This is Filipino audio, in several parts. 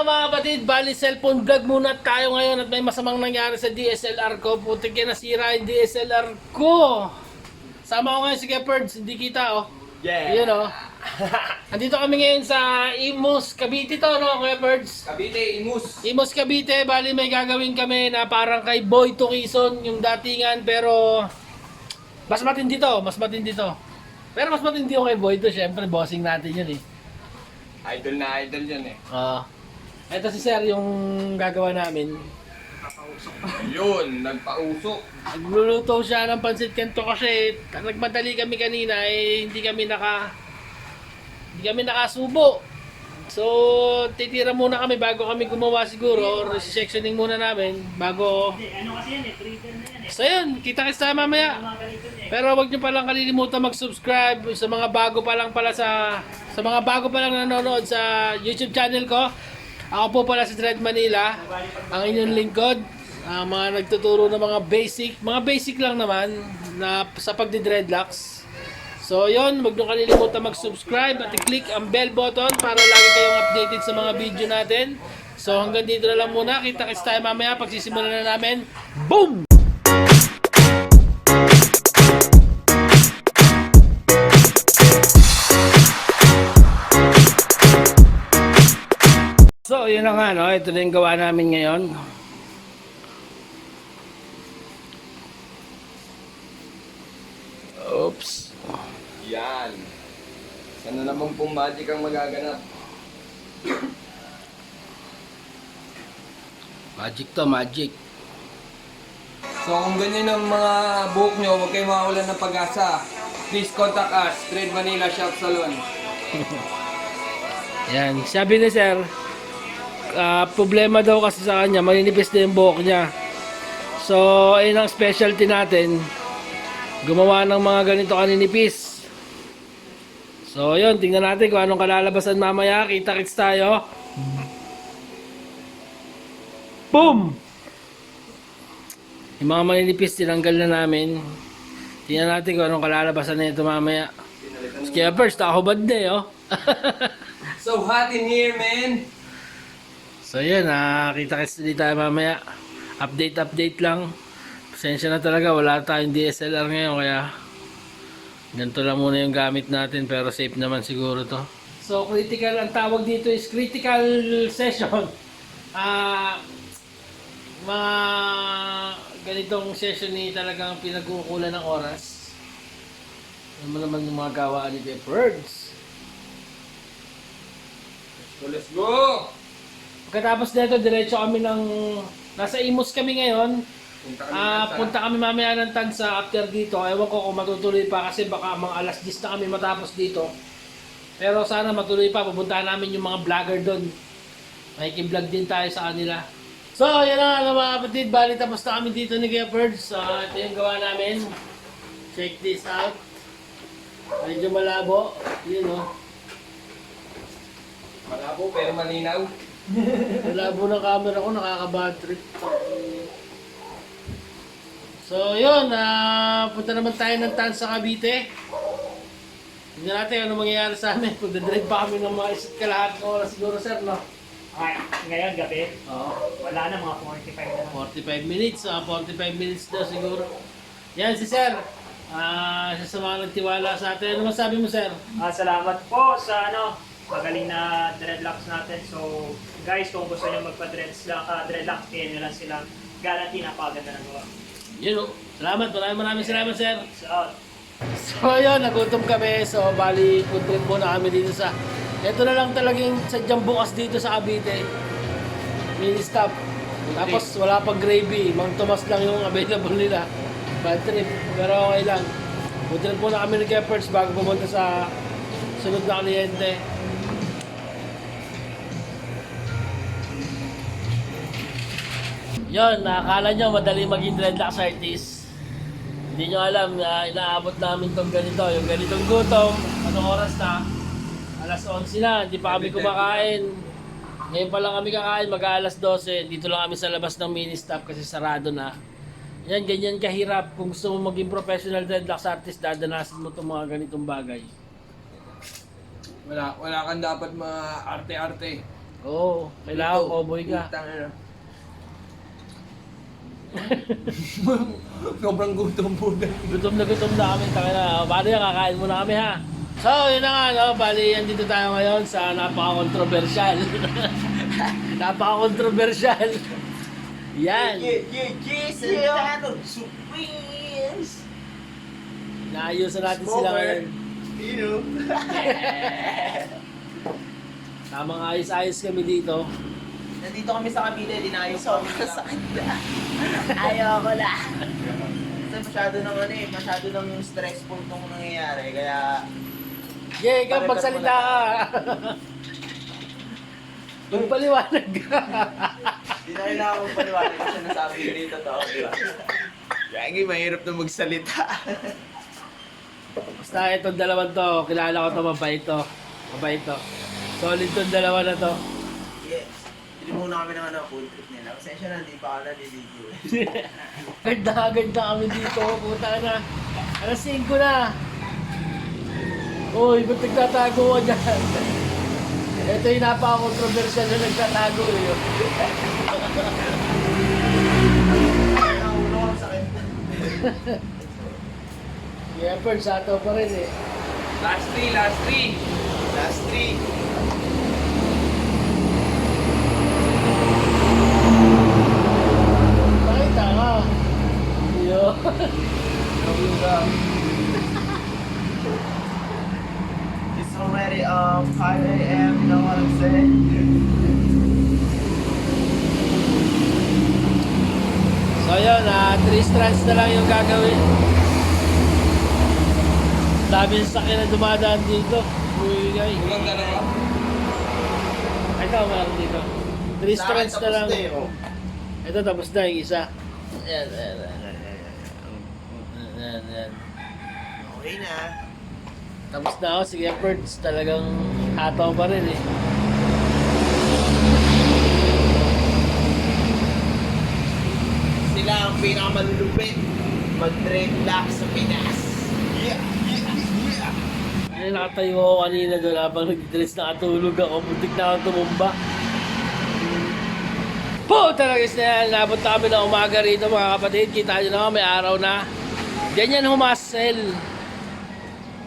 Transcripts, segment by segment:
mga kapatid, bali cellphone vlog muna tayo ngayon at may masamang nangyari sa DSLR ko. Putik yan, nasira yung DSLR ko. Sama ko ngayon si Gepards, hindi kita oh. Yeah. Yun oh. Andito kami ngayon sa Imus, Cavite to no, Gepards? Cavite, Imus. Imus, Cavite, bali may gagawin kami na parang kay Boy to Quezon yung datingan, pero mas matindi to, mas matindi to. Pero mas matindi yung kay Boy to, syempre bossing natin yun eh. Idol na idol yun eh. Ito si Sir yung gagawa namin. Yun, nagpausok. Nagluluto siya ng pansit kanto kasi nagmadali kami kanina eh hindi kami nakasubo. So titira muna kami bago kami gumawa siguro or sectioning muna namin bago. Ano kasi yan eh, trigger na yan eh. So yun, kita-kits tayo mamaya. Pero wag niyo palang kalilimutan mag-subscribe sa mga bago pa lang pala sa mga bago pa lang nanonood sa YouTube channel ko. Ako po pala si Dread Manila, ang inyong lingkod, ang mga nagtuturo ng mga basic lang naman na sa pagdi-dreadlocks. So yun, huwag niyo kalilimutan mag-subscribe at i-click ang bell button para lagi kayong updated sa mga video natin. So hanggang dito na lang muna, kita-kits tayo mamaya pagsisimulan na namin. Boom! So, yun na nga, no? Ito na yung gawa namin ngayon. Oops. Yan. Sana naman pong magic ang magaganap. Magic to, magic. So kung ganyan ang mga buhok nyo, huwag kayong mawalan ng pag-asa. Please contact us, Dread Manila Shop Salon. Yan, sabi ni Sir, problema daw kasi sa kanya, maninipis na yung buhok niya. So, ayun ang specialty natin. Gumawa ng mga ganito kaninipis. So, yun, tingnan natin kung anong kalalabasan mamaya. Kita-kits tayo. Boom! Yung mga maninipis, tinanggal na namin. Tingnan natin kung anong kalalabasan na ito mamaya. Kaya first, ako bad na eh, oh. So hot in here, man! So yun, kita-kits din tayo mamaya. Update lang. Pasensya na talaga, wala tayong DSLR ngayon kaya ganito lang muna yung gamit natin pero safe naman siguro to. So critical, ang tawag dito is critical session. Mga ganitong session ni talagang pinag-uukulan ng oras. Ano mo naman yung mga gawaan ni Gepards. So let's go! Pagkatapos nito, diretso kami ng nasa Imus kami ngayon. Punta kami mamaya ng Tansa after dito. Ewan ko kung matutuloy pa kasi baka mga alas 10 na kami matapos dito. Pero sana matuloy pa. Pupuntahan namin yung mga vlogger doon. Makikiblog din tayo sa kanila. So, yan na nga mga kapatid. Bali tapos na kami dito ni Gepards. Ito yung gawa namin. Check this out. Medyo malabo. Yun o. Malabo pero malinaw. Malabo ng camera ko, nakaka-bad trip. So yun, punta naman tayo ng Tansa Cavite. Tingnan natin ano mangyayari sa amin. Kung dadrive pa kami ng mga isa't kalahati ng oras siguro, sir, no? Okay, ngayon gabi, Oo. wala na mga 45 na lang. 45 minutes, 45 minutes daw siguro. Yan si sir. Siya sa mga nagtiwala sa atin. Ano masabi mo, sir? Salamat po sa magaling na dreadlocks natin. So guys, kung gusto nyo dreadlock, kaya nyo lang sila. Guarantee, napakaganda ng gawa. Yun o. Salamat. Maraming salamat, sir. So, So yun, nagutom kami. So bali, puntrip muna kami dito sa... Ito na lang talagang sadyang bukas dito sa Cavite. Mini stop. Tapos wala pang gravy. Mang Tomas lang yung available nila. Bad trip. Pero okay lang. Puntrip muna kami ni Gepards bago pumunta sa sunod na kliyente. Yun, nakakala nyo madali maging dreadlocks artist. Hindi nyo alam na inaabot namin tong ganito, yung ganitong gutom. Anong oras na? Alas 11 na, hindi pa kami kumakain. Ngayon pa lang kami kakain, mag-aalas 12. Dito lang kami sa labas ng mini stop kasi sarado na. Yan, ganyan kahirap. Kung gusto mo maging professional dreadlocks artist, dadanasin mo itong mga ganitong bagay. Wala kang dapat mga arte-arte. Oo, kailangan cowboy ka. Sobrang gutom po. Gutom na kami. Tangina. Paano yan? Kakain muna kami ha. So, yun na nga, no? Bali, andito tayo ngayon sa napaka-controversial. Napaka-controversial. Yan. Centeno, Supremes. Naayusan natin sila ngayon. You know. Tamang ayos-ayos kami dito. Nandito kami sa Cavite, dinayos kami sa kanya. Ayoko na. Kasi masyado nang stressful itong nangyayari, kaya... Yeah, ikaw magsalita ka. Magpaliwanag ka. Hindi na kailangan mong paliwanag kasi nasabi ko dito to, di ba? Kaya mahirap na magsalita. Basta itong dalawang to, kilala ko to, mabait to. Mabait to. Solid tong dalawa na to. Yes. Hindi muna kami ng food trip nila. Pasensya na, hindi pa ako naliligo. Agad na kami dito, puta na. Alas 5 na. Uy, ba't nagtatago ka dyan? Ito yung napaka-controversial na nagtatago yun. Ulo ko sakit. Yeah, Pern, sato pa rin eh. Last three. Last 3. Nakita ka. Yun. It's already 5 a.m., you know what I'm saying? So yun, 3 strands na lang yung gagawin. Dami yung sakyan na dumadaan dito. Uy, guys. Kulang dalawa. Ito, meron dito. 3 strands na lang. Ito, tapos na yung isa. Ayan. Okay na. Tapos na ako, sige, efforts. Talagang hataw pa rin eh. Sila ang pinakamalulupit. Mag-dreadlock sa Pinas. Yeah. Ay, nakatayo ako kanina doon habang nag-dress nakatulog ako. Muntik na ako tumumba. Po, talaga na yan. Nabot na kami ng umaga rito mga kapatid. Kita nyo na may araw na. Ganyan humasel.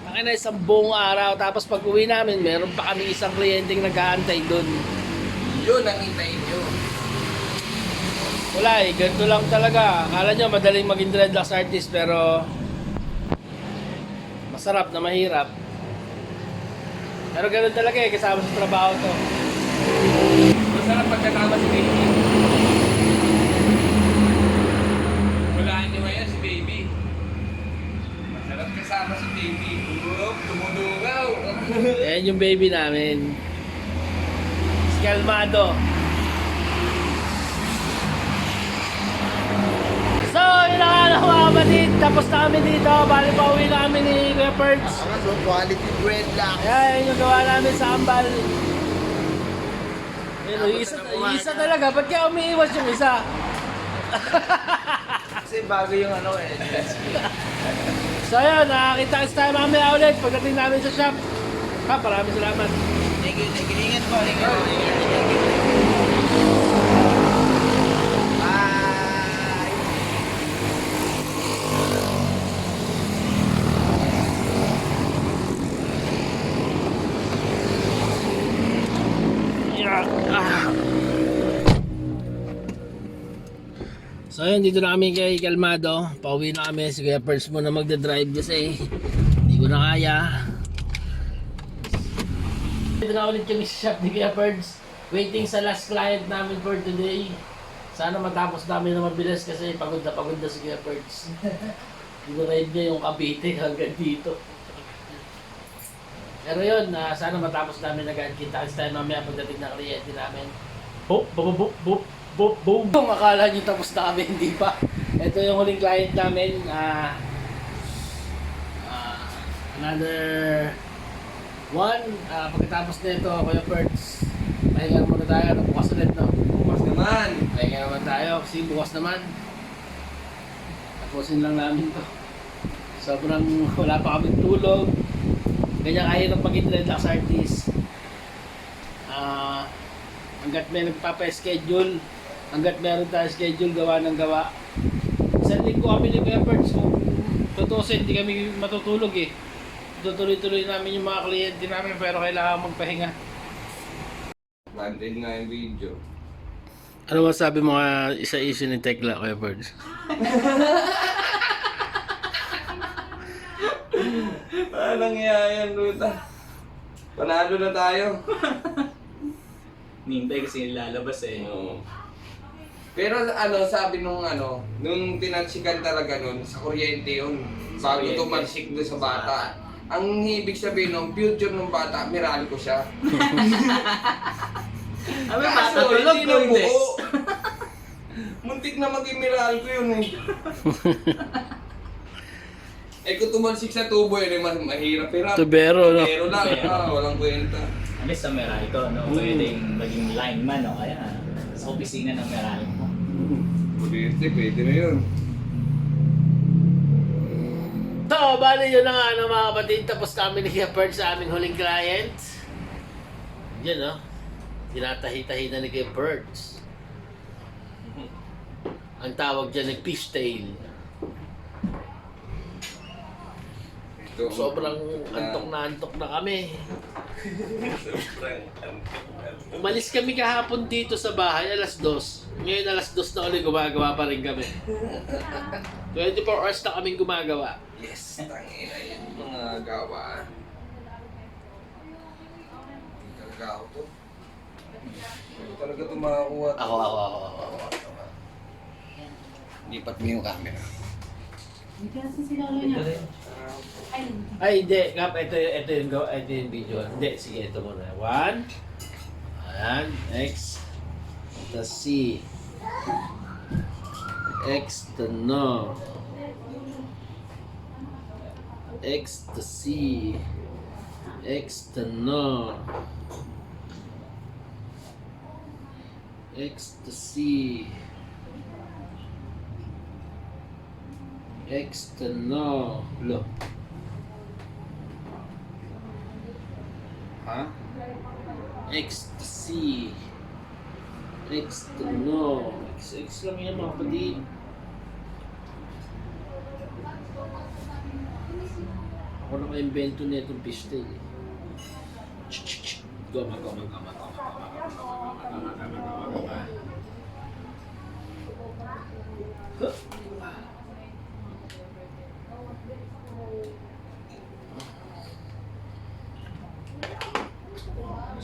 Nakina isang buong araw. Tapos pag uwi namin, meron pa kami isang kliyenteng nag-aantay doon. Yun ang hintayin nyo. Wala eh, ganito lang talaga. Akala nyo madaling maging dreadlocks artist pero masarap na mahirap. Pero ganun talaga eh, kasama sa trabaho to. Masarap pagkatama si baby. Walaan niyo ngayon si baby. Masarap kasama si baby. Dumudungaw. Ayan yung baby namin. Si Kalmado. So, yun na nga mga kapatid. Tapos na kami dito. Bali pa uwi na kami ni Kuya Perds. So, quality dreadlock. Ayan yung gawa namin sa ambal. Ayun, yung isa talaga. Ba't kaya umiiwas yung isa? Kasi bago yung So ayun, nakakita tayo mamaya ulit pagdating namin sa shop. Maraming salamat. Thank you. Ingat po. Thank you. Bye. So ayun, dito na kami kay Kalmado. Pauwi na kami. Si Kuya Perds muna magdadrive kasi hindi ko na kaya. Dito na ulit kami sa shop ni Kuya Perds. Waiting sa last client namin for today. Sana matapos namin na mabilis kasi pagod na si Kuya Perds. Dinuride niya yung Cavite hanggang dito. Pero yun, sana matapos namin agad. Kita kasi tayo mamaya pagdating ng kliyente namin. Boop, boop, boop, boop. Boop, boom! Kung akala nyo tapos na kami, hindi pa. Ito yung huling client namin. Another one. Pagkatapos na ito, Kuya Perds, pahinga muna tayo. Bukas ulit, no? Bukas naman. Pahinga naman tayo kasi bukas naman. Tapusin lang namin to. Sobrang wala pa kaming tulog. Ganyan kahirap maging dreadlocks artist. Hanggat may nagpapa-schedule, hanggat meron tayo schedule, gawa ng gawa. Isang linggo kami ni Pepperds, kung tutusin, hindi kami matutulog eh. Tutuloy-tuloy namin yung mga kliyente namin, pero kailangan magpahinga. Planted nga yung video. Ano masabi mo isa issue ni Tekla, Kuya Birds? Anong yan, Ruta? Panalo na tayo. Nintay kasi lalabas eh. Oo. Pero sabi nung tinansikan talaga nun, sa kuryente yun. Bago kuryente. tumansik doon sa bata. Ang ibig sabihin nung future ng bata, miral ko siya. Abi, Kaso, matutulog hindi ko na hindi. buo. Muntik na maging miral ko yun eh. Kung tumansik sa tubo yun, mahirap-hirap. Tubero, no? Pero lang, walang kwenta. Alis sa Meralco, no? Pwedeng maging lineman, no? Kaya sa opisina ng Meralco. Pwede na yun. So, bali yun na nga mga kapatid. Tapos kami ni Kuya Birds sa aming huling client. Yan, no? Tinatahi-tahi na ni Kuya Birds. Ang tawag dyan ay fishtail. Sobrang antok na kami. Umalis kami kahapon dito sa bahay, alas 2. Ngayon alas 2 na ulit gumagawa pa rin kami. 24 hours na kaming gumagawa. Yes, tangina yun. Mga gawa. Talaga ako to. Talaga ito makakuha. Ako. Lipat mo yung camera. Ay, hindi. Kap, ito yung video. Hindi, sige, ito muna. 1. Ayan. X. Tapos C. X to no. X to C. X to no. X to C. X to no. Look. Ha? X to C. X to no. X lang yan mga kapatid. Ako na ka-invento na itong pistol eh. Goma.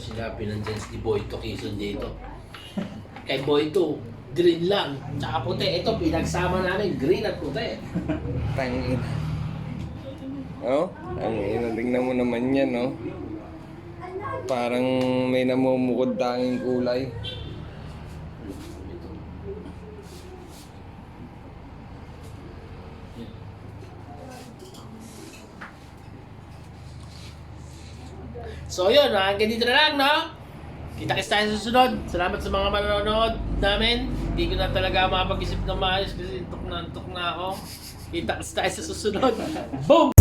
Sinabi ng Jens ni Boyto Quezon dito. Kay Boyto, green lang. Tsaka puti. Ito, pinagsama namin. Green at puti. Tangina. Tangina. Tingnan mo naman yan, no? Parang may namumukod tanging kulay. So yun, hanggang dito na lang, no? Kita-kits tayo sa susunod. Salamat sa mga manonood namin. Hindi ko na talaga mapag-isip ng maayos kasi antok na ako. Kita-kits tayo sa susunod. Boom!